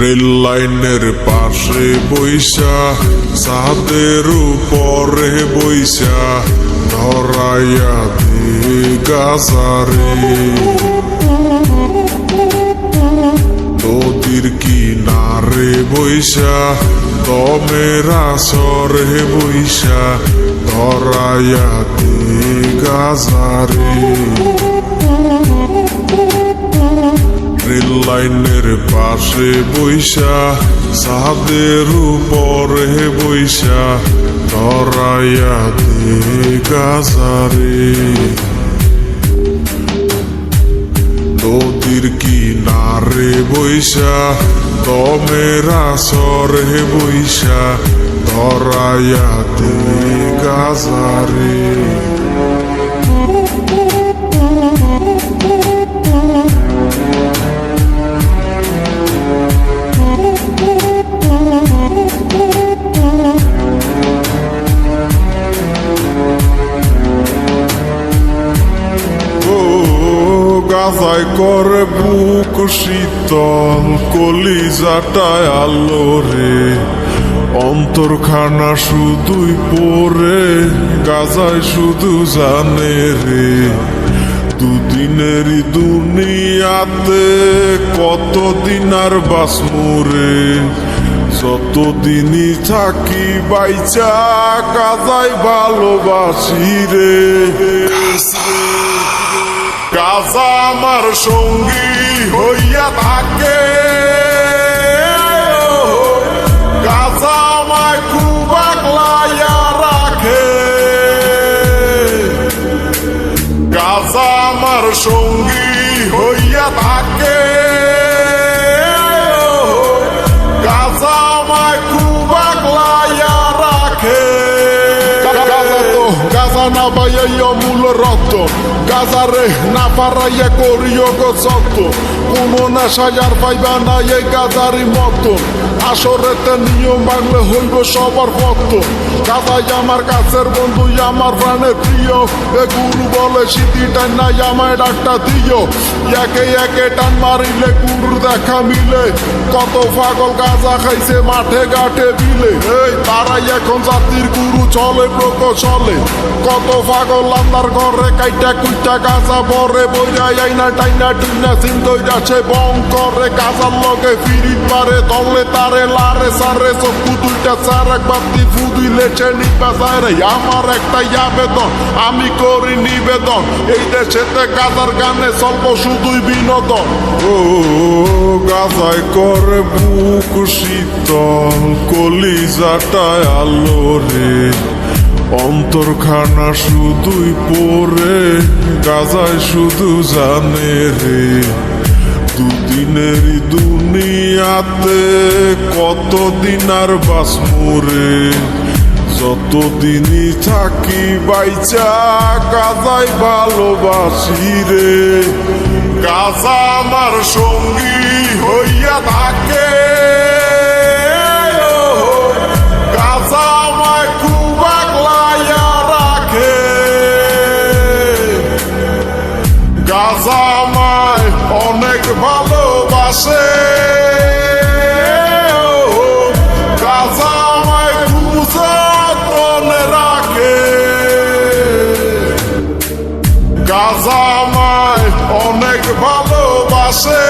Rail লাইনের পাশে বইসা ছাদের উপরে বইসা ধরাইয়া দে গাজারে। নদীর কিনারে বইসা দমের আসরে বইসা ধরাইয়া দে গাজারে। রেল লাইনের পাশে বইসা ছাদের উপরে বইসা ধরাইয়া দে গাজারে। নদীর কিনারে বইসা দমের আসরে বইসা ধরাইয়া দে গাজারে। গাজায় করে বুক শীতল কলিজাটায় আলো রে। অন্তরখানা শুধুই পরে গাজায় শুধু জানে রে। দুদিনেরই দুনিয়াতে কতদিন আর বাসমুরে। যতদিনই থাকি বাইচা গাজায় ভালোবাসি রে। গাজা আমার সঙ্গী হইয়া থাকে, গাজা আমায় খুব আগলাইয়া রাখে। গাজা আমার সঙ্গী হইয়া থাকে, গাজা আমায় খুব আগলাইয়া রাখে। গাজা না পাইয়া মূল রক্ত, গাজারে না পারাইয়া করিও গো সত্য। কোনো নেশায় আর পাইবা না এই গাজারি মতো। আসরেতে নিয়ম ভাঙলে হইব সবার ভক্ত। গাজাই আমার কাছের বন্ধু, আমার প্রাণের প্রিয়। এ গুরু বলে সিটি টান নাই আমায় ডাকটা দিও। একে একে টান মারিলে গুরুর দেখা মিলে। কত পাগল গাজা খাইছে মাঠে ঘাটে বিলে। এই তারাই এখন জাতির গুরু চলে প্রকৌশলে। কত পাগল আন্দার ঘরে কাইটা কুইটা গাজা বরে বইরা আইনা টাইনা টুইনা চিন্তই যাচ্ছে বং করে। গাজার লগে ফিরিত পারে দলে তারে লারে সারে চক্ষু দুইটা চার এক বাতি ফুদিলেছে নিবা যায়। আমার একটাই আবেদন, আমি করি নিবেদন, এই দেশেতে গাজার গানে চলব শুধুই বিনোদন। ও গাজায় করে বুক শীতল কলিজাটায় আলো রে। অন্তরখানা শুধুই পরে গাজায় শুধু জানে রে। দুদিনেরই দুনিয়াতে কতদিন আর বাসমুরে। যতদিনই থাকি বাইচা গাজায় ভালোবাসি রে। গাজা আমার সঙ্গী হইয়া থাকে, গাজা আমায় খুব আগলাইয়া রাখে। গাজা আমায় অনেক ভালোবাসে, গাজা আমায় খুব যত্নে রাখে। গাজা আমায় অনেক ভালোবাসে।